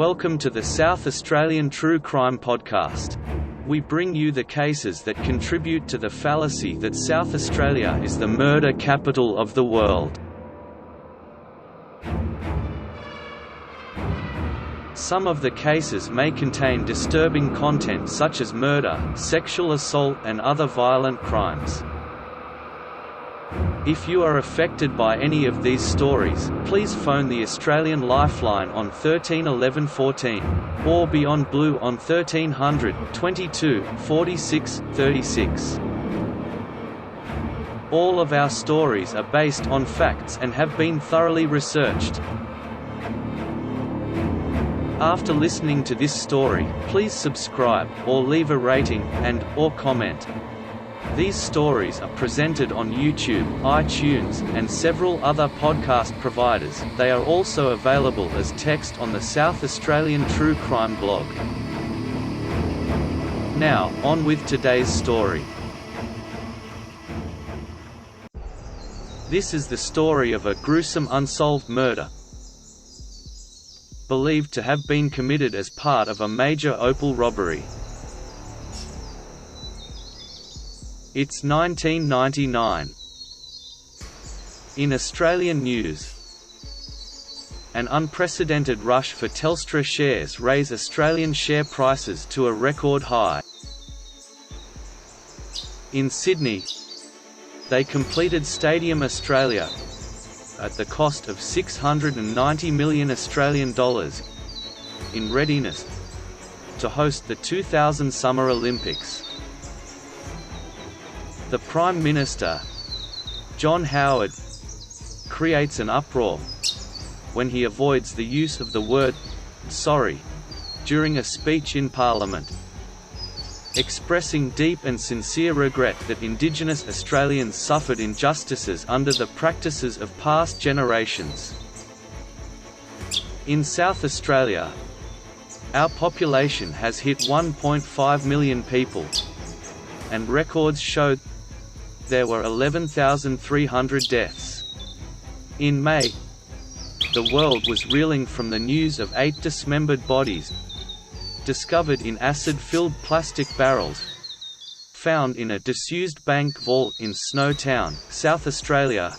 Welcome to the South Australian True Crime Podcast. We bring you the cases that contribute to the fallacy that South Australia is the murder capital of the world. Some of the cases may contain disturbing content such as murder, sexual assault and other violent crimes. If you are affected by any of these stories, please phone the Australian Lifeline on 13 11 14, or Beyond Blue on 1300 22 46 36. All of our stories are based on facts and have been thoroughly researched. After listening to this story, please subscribe, or leave a rating, or comment. These stories are presented on YouTube, iTunes, and several other podcast providers. They are also available as text on the South Australian True Crime blog. Now, on with today's story. This is the story of a gruesome unsolved murder, believed to have been committed as part of a major opal robbery. It's 1999. In Australian news, an unprecedented rush for Telstra shares raise Australian share prices to a record high. In Sydney, they completed Stadium Australia at the cost of $690 million Australian dollars, in readiness to host the 2000 Summer Olympics. The Prime Minister, John Howard, creates an uproar when he avoids the use of the word "sorry" during a speech in Parliament, expressing deep and sincere regret that Indigenous Australians suffered injustices under the practices of past generations. In South Australia, our population has hit 1.5 million people, and records show there were 11,300 deaths. In May, the world was reeling from the news of 8 dismembered bodies discovered in acid-filled plastic barrels found in a disused bank vault in Snowtown, South Australia,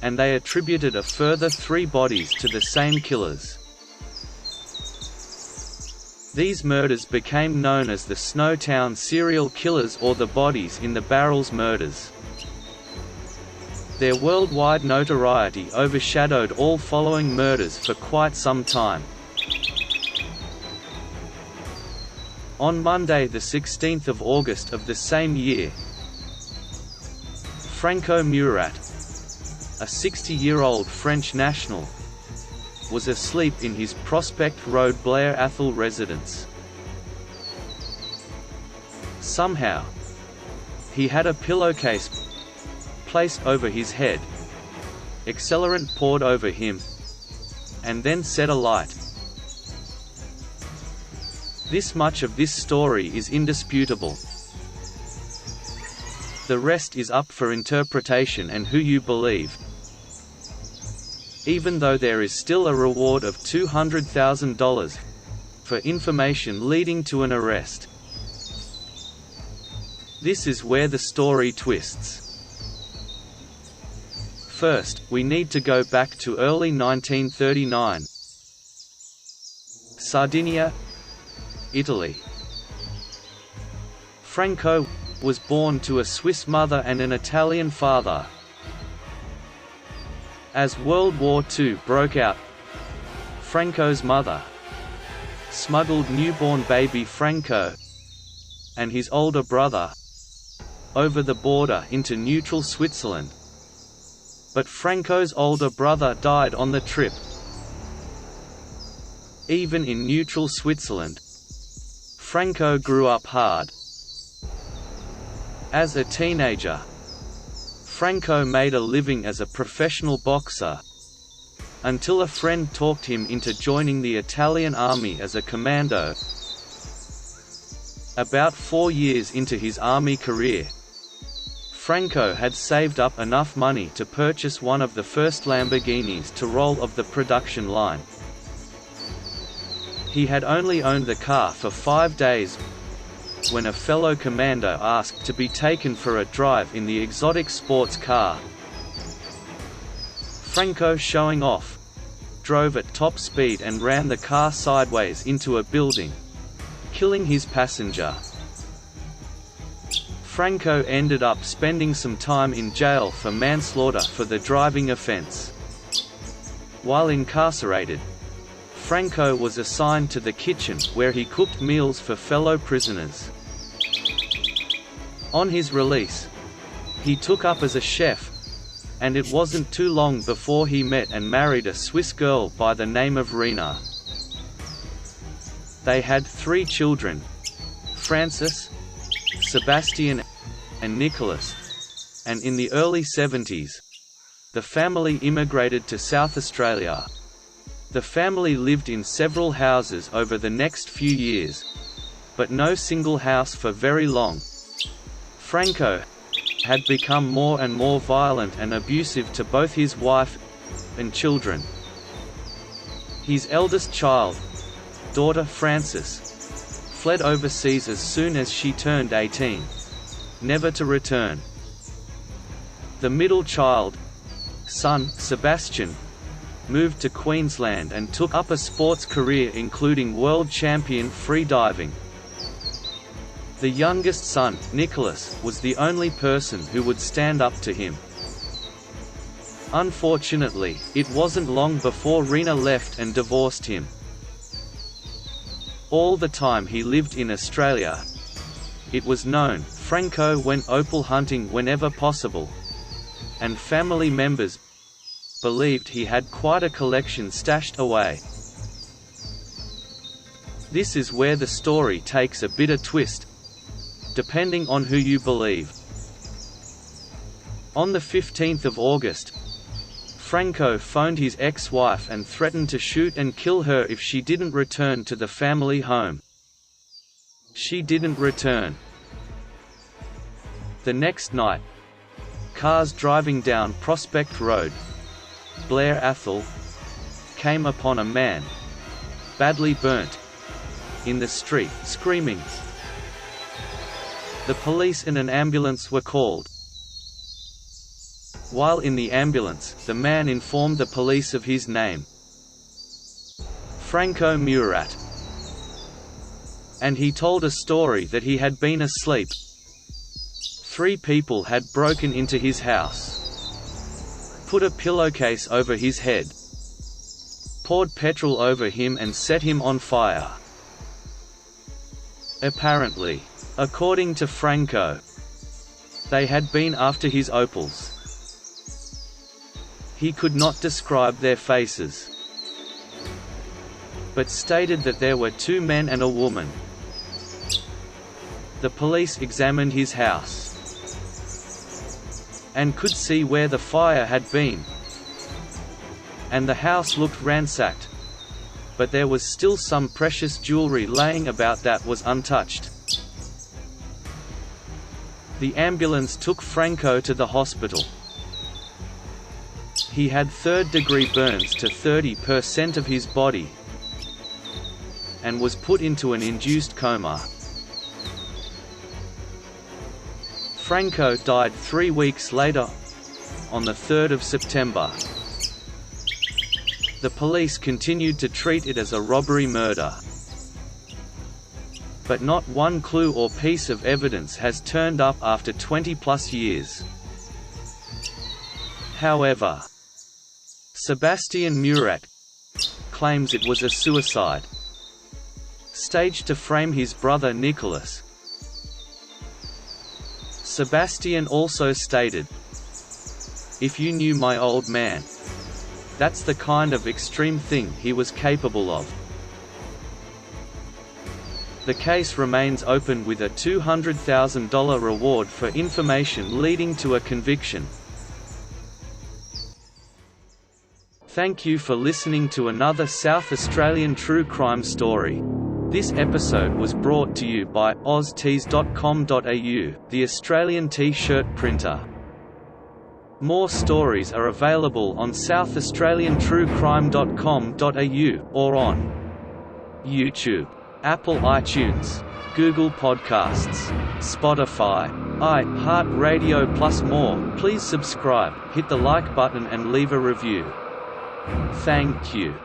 and they attributed a further 3 bodies to the same killers. These murders became known as the Snowtown serial killers or the bodies in the barrels murders. Their worldwide notoriety overshadowed all following murders for quite some time. On Monday, the 16th of August of the same year, Franco Murat, a 60-year-old French national, was asleep in his Prospect Road Blair Athol residence. Somehow, he had a pillowcase placed over his head, accelerant poured over him, and then set alight. This much of this story is indisputable. The rest is up for interpretation and who you believe. Even though there is still a reward of $200,000 for information leading to an arrest. This is where the story twists. First, we need to go back to early 1939. Sardinia, Italy. Franco was born to a Swiss mother and an Italian father. As World War II broke out, Franco's mother smuggled newborn baby Franco and his older brother over the border into neutral Switzerland. But Franco's older brother died on the trip. Even in neutral Switzerland, Franco grew up hard. As a teenager, Franco made a living as a professional boxer, until a friend talked him into joining the Italian army as a commando. About 4 years into his army career, Franco had saved up enough money to purchase one of the first Lamborghinis to roll off the production line. He had only owned the car for 5 days when a fellow commander asked to be taken for a drive in the exotic sports car. Franco, showing off, drove at top speed and ran the car sideways into a building, killing his passenger. Franco ended up spending some time in jail for manslaughter for the driving offense. While incarcerated, Franco was assigned to the kitchen, where he cooked meals for fellow prisoners. On his release, he took up as a chef, and it wasn't too long before he met and married a Swiss girl by the name of Rina. They had 3 children: Francis, Sebastian, and Nicholas, and in the early 70s, the family immigrated to South Australia. The family lived in several houses over the next few years, but no single house for very long. Franco had become more and more violent and abusive to both his wife and children. His eldest child, daughter Frances, fled overseas as soon as she turned 18, never to return. The middle child, son Sebastian, moved to Queensland and took up a sports career including world champion freediving. The youngest son, Nicholas, was the only person who would stand up to him. Unfortunately, it wasn't long before Rina left and divorced him. All the time he lived in Australia, it was known, Franco went opal hunting whenever possible, and family members believed he had quite a collection stashed away. This is where the story takes a bitter twist, depending on who you believe. On the 15th of August, Franco phoned his ex-wife and threatened to shoot and kill her if she didn't return to the family home. She didn't return. The next night, cars driving down Prospect Road, Blair Athol, came upon a man, badly burnt, in the street, screaming. The police and an ambulance were called. While in the ambulance, the man informed the police of his name, Franco Murat, and he told a story that he had been asleep. 3 people had broken into his house, put a pillowcase over his head, poured petrol over him and set him on fire. Apparently, according to Franco, they had been after his opals. He could not describe their faces, but stated that there were 2 men and a woman. The police examined his house and could see where the fire had been, and the house looked ransacked, but there was still some precious jewelry laying about that was untouched. The ambulance took Franco to the hospital. He had 3rd-degree burns to 30% of his body and was put into an induced coma. Franco died 3 weeks later, on the 3rd of September. The police continued to treat it as a robbery murder, but not one clue or piece of evidence has turned up after 20+ years. However, Sebastian Murat claims it was a suicide, staged to frame his brother Nicholas. Sebastian also stated, "If you knew my old man, that's the kind of extreme thing he was capable of." The case remains open with a $200,000 reward for information leading to a conviction. Thank you for listening to another South Australian true crime story. This episode was brought to you by oztees.com.au, the Australian t-shirt printer. More stories are available on southaustraliantruecrime.com.au, or on YouTube, Apple iTunes, Google Podcasts, Spotify, iHeartRadio plus more. Please subscribe, hit the like button and leave a review. Thank you.